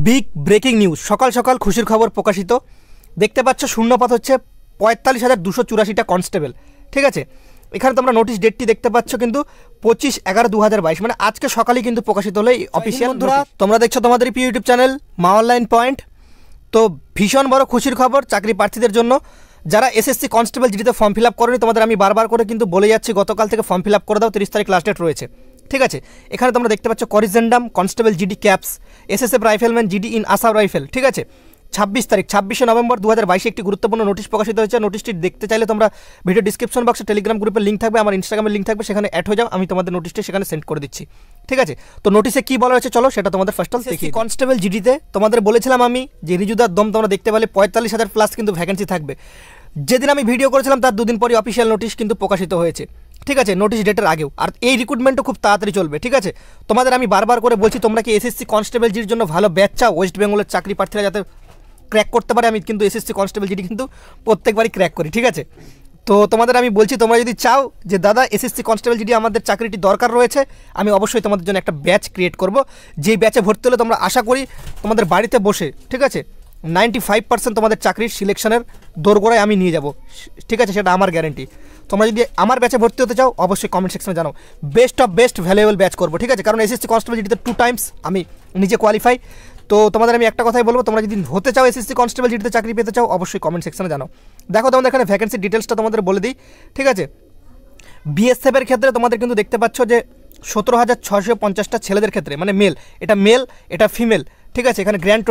Big breaking news, সকাল সকাল খুশির খবর প্রকাশিত। দেখতে পাচ্ছ শূন্যপদ হচ্ছে ৪৫,২৮৪টা কনস্টেবল। ঠিক আছে, এখানে তোমরা নোটিশ ডেটটি দেখতে পাচ্ছ কিন্তু ২৫/১১/২০২২, মানে আজকে সকালেই কিন্তু প্রকাশিত হলো এই অফিসিয়াল। বন্ধুরা তোমরা দেখছো তোমাদের YouTube channel Maa online point. তো ভীষণ বড় খুশির খবর চাকরি প্রার্থীদের জন্য, যারা এসএসসি কনস্টেবল জিডিতে ফর্ম ফিল আপ করেনি, তোমাদের আমি বারবার করে কিন্তু বলে যাচ্ছি গতকাল থেকে ফর্ম ফিল আপ করে দাও, ৩০ তারিখ লাস্ট ডেট রয়েছে। ঠিক আছে, এখানে তোমরা দেখতে পাচ্ছ corrigendum constable GD caps, SSF rifleman GD in Assam rifle. ঠিক আছে, ২৬ নভেম্বর ২০২২ একটি গুরুত্বপূর্ণ নোটিশ প্রকাশিত হয়েছে। নোটিশটি দেখতে চাইলে তোমরা ভিডিও ডিসক্রিপশন বক্সে টেলিগ্রাম গ্রুপের লিঙ্ক থাকবে, আমার ইনস্টাগ্রামের লিঙ্ক থাকবে, সেখানে অ্যাড হয়ে যাও, আমি তোমাদের নোটিশটি সেখানে সেন্ড করে দিচ্ছি। ঠিক আছে, তো নোটিশে কী বলা হয়েছে চলো সেটা তোমাদের ফার্স্ট অফ দেখি। কনস্টেবল জিডিতে তোমাদের বলেছিলাম আমি যে রিজুদার দম তোমরা দেখতে পেলে ৪৫,০০০ প্লাস কিন্তু ভ্যাকেন্সি থাকবে। যেদিন আমি ভিডিও করেছিলাম তার দুদিন পরই অফিসিয়াল নোটিশ কিন্তু প্রকাশিত হয়েছে। ঠিক আছে, নোটিশ ডেটের আগেও, আর এই রিক্রুটমেন্টও খুব তাড়াতাড়ি চলবে। ঠিক আছে, তোমাদের আমি বারবার করে বলছি তোমরা কি এসএসসি কনস্টেবল জিডির জন্য ভালো ব্যাচ চাও, ওয়েস্ট বেঙ্গলের চাকরি প্রার্থীরা যাতে ক্র্যাক করতে পারে। আমি কিন্তু এসএসসি কনস্টেবল জিডি কিন্তু প্রত্যেকবারই ক্র্যাক করি। ঠিক আছে, তো তোমাদের আমি বলছি তোমরা যদি চাও যে দাদা এসএসসি কনস্টেবল জিডি আমাদের চাকরিটি দরকার রয়েছে, আমি অবশ্যই তোমাদের জন্য একটা ব্যাচ ক্রিয়েট করব, যেই ব্যাচে ভর্তি হলে তোমরা আশা করি তোমাদের বাড়িতে বসে, ঠিক আছে, 95% তোমাদের চাকরির সিলেকশনের দোরগোড়ায় আমি নিয়ে যাব। ঠিক আছে, সেটা আমার গ্যারেন্টি। তোমরা যদি আমার ব্যাচে ভর্তি হতে চাও অবশ্যই কমেন্ট সেকশনে জানাও, best of best valuable batch করবো। ঠিক আছে, কারণ এসএসসি কনস্টেবল জিডিতে 2 টাইমস আমি নিজে কোয়ালিফাই। তো তোমাদের আমি একটা কথাই বলবো, তোমরা যদি হতে চাও এসএসসি কনস্টেবল জিডিতে চাকরি পেতে চাও অবশ্যই কমেন্ট সেকশনে জানাও। দেখো তোমাদের এখানে ভ্যাকেন্সি ডিটেলসটা তোমাদের বলে দিই। ঠিক আছে, বিএসএফের ক্ষেত্রে তোমাদের কিন্তু দেখতে পাচ্ছ যে ১৭,৬৫০টা ছেলেদের ক্ষেত্রে, মানে মেল, এটা ফিমেল। ঠিক আছে, এখানে গ্র্যান্ড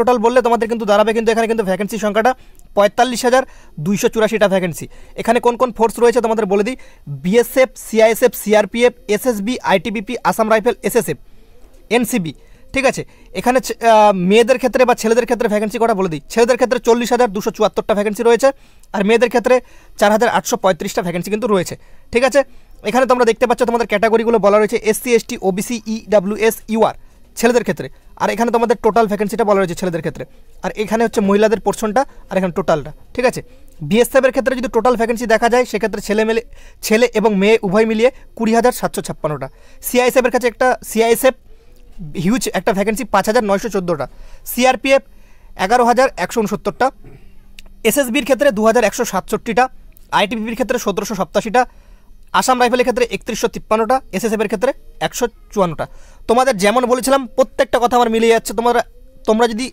টোটাল বললে তোমাদের কিন্তু দাঁড়াবে কিন্তু এখানে কিন্তু ভ্যাকেন্সি সংখ্যাটা ৪৫,২৮৪টা ভ্যাকেন্সি। এখানে কোন কোন ফোর্স রয়েছে তোমাদের বলে দিই। BSF, CISF, CRPF, SSB, ITBP, Assam Rifle, SSF, NCB. ঠিক আছে, এখানে মেয়েদের ক্ষেত্রে বা ছেলেদের ক্ষেত্রে ভ্যাকেন্সি কটা বলে দিই। ছেলেদের ক্ষেত্রে ৪০,২৭৪টা ভ্যাকেন্সি রয়েছে, আর মেয়েদের ক্ষেত্রে ৪,৮৩৫টা ভ্যাকেন্সি কিন্তু রয়েছে। ঠিক আছে, এখানে তোমরা দেখতে পাচ্ছ তোমাদের ক্যাটাগরিগুলো বলা রয়েছে SC, ST, OBC, EWS, UR ছেলেদের ক্ষেত্রে, আর এখানে তোমাদের টোটাল ভ্যাকেন্সিটা বলা রয়েছে ছেলেদের ক্ষেত্রে, আর এখানে হচ্ছে মহিলাদের পোর্শনটা, আর এখানে টোটালটা। ঠিক আছে, বিএসএফের ক্ষেত্রে যদি টোটাল ভ্যাকেন্সি দেখা যায় সেক্ষেত্রে ছেলে এবং মেয়ে উভয় মিলিয়ে ২০,৭৫৬টা। সিআইএসএফের কাছে একটা সিআইএসএফ হিউজ একটা ভ্যাকেন্সি ৫,৯১৪টা। সিআরপিএফ ১১,১৬৯টা। এসএসবির ক্ষেত্রে ২,১৬৭টা। আইটিবিপির ক্ষেত্রে ১৭৮৭টা। আসাম রাইফেলের ক্ষেত্রে ৩১৫৩টা। এসএসএফের ক্ষেত্রে ১৫৪টা। তোমাদের যেমন বলেছিলাম প্রত্যেকটা কথা আমার মিলিয়ে যাচ্ছে। তোমরা যদি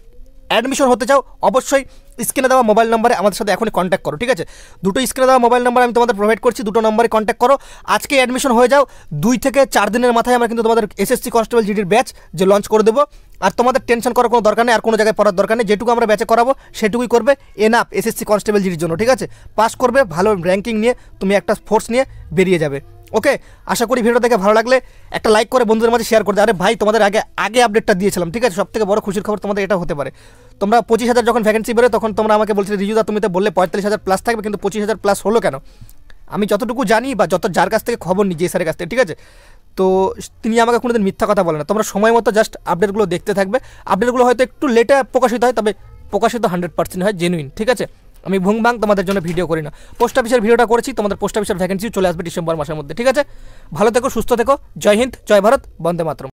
অ্যাডমিশন হতে চাও অবশ্যই স্ক্রিনে দেওয়া মোবাইল নম্বরে আমাদের সাথে এখনই কন্ট্যাক্ট করো। ঠিক আছে, দুটো স্ক্রিনে দেওয়া মোবাইল নাম্বার আমি তোমাদের প্রোভাইড করছি, দুটো নম্বরে কন্ট্যাক্ট করো। আজকে অ্যাডমিশন হয়ে যাও, 2 থেকে 4 দিনের মাথায় আমরা কিন্তু তোমাদের এসএসসি কনস্টেবল জিডির ব্যাচ যে লঞ্চ করে দেবো। আর তোমাদের টেনশন করার কোনো দরকার নেই, আর কোনো জায়গায় পড়ার দরকার নেই, যেটুকু আমরা ব্যাচে করাবো সেটুকুই করবে, এনাফ এসএসসি কনস্টেবল জিডির জন্য। ঠিক আছে, পাস করবে, ভালো র্যাঙ্কিং নিয়ে তুমি একটা ফোর্স নিয়ে বেরিয়ে যাবে। ওকে, আশা করি ভিডিওটা দেখে ভালো লাগলে একটা লাইক করে বন্ধুদের মাঝে শেয়ার করে দেয়। আরে ভাই তোমাদের আগে আপডেটটা দিয়েছিলাম। ঠিক আছে, সবথেকে বড় খুশির খবর তোমাদের এটা হতে পারে। তোমরা ২৫,০০০ যখন ভ্যাকেন্সি বেরোয় তখন তোমরা আমাকে বলছিলে রিজুদা তুমি তো বললে ৪৫,০০০ প্লাস থাকবে, কিন্তু ২৫,০০০ প্লাস হলো কেন? আমি যতটুকু জানি বা যার কাছ থেকে খবর নিই, যে স্যারের কাছ থেকে, ঠিক আছে, তো তিনি আমাকে কোনোদিন মিথ্যা কথা বলে না। তোমরা সময় মতো জাস্ট আপডেটগুলো দেখতে থাকবে। আপডেটগুলো হয়তো একটু লেটে প্রকাশিত হয়, তবে প্রকাশিত 100% হয় জেনুইন। ঠিক আছে, আমি ভুংভাং তোমাদের জন্য ভিডিও করি না। পোস্ট অফিসের ভিডিওটা করেছি, তোমাদের পোস্ট অফিসের ভ্যাকেন্সি চলে আসবে ডিসেম্বর মাসের মধ্যে। ঠিক আছে, ভালো থেকো, সুস্থ থেকো, জয় হিন্দ, জয় ভারত, বন্দে মাতরম।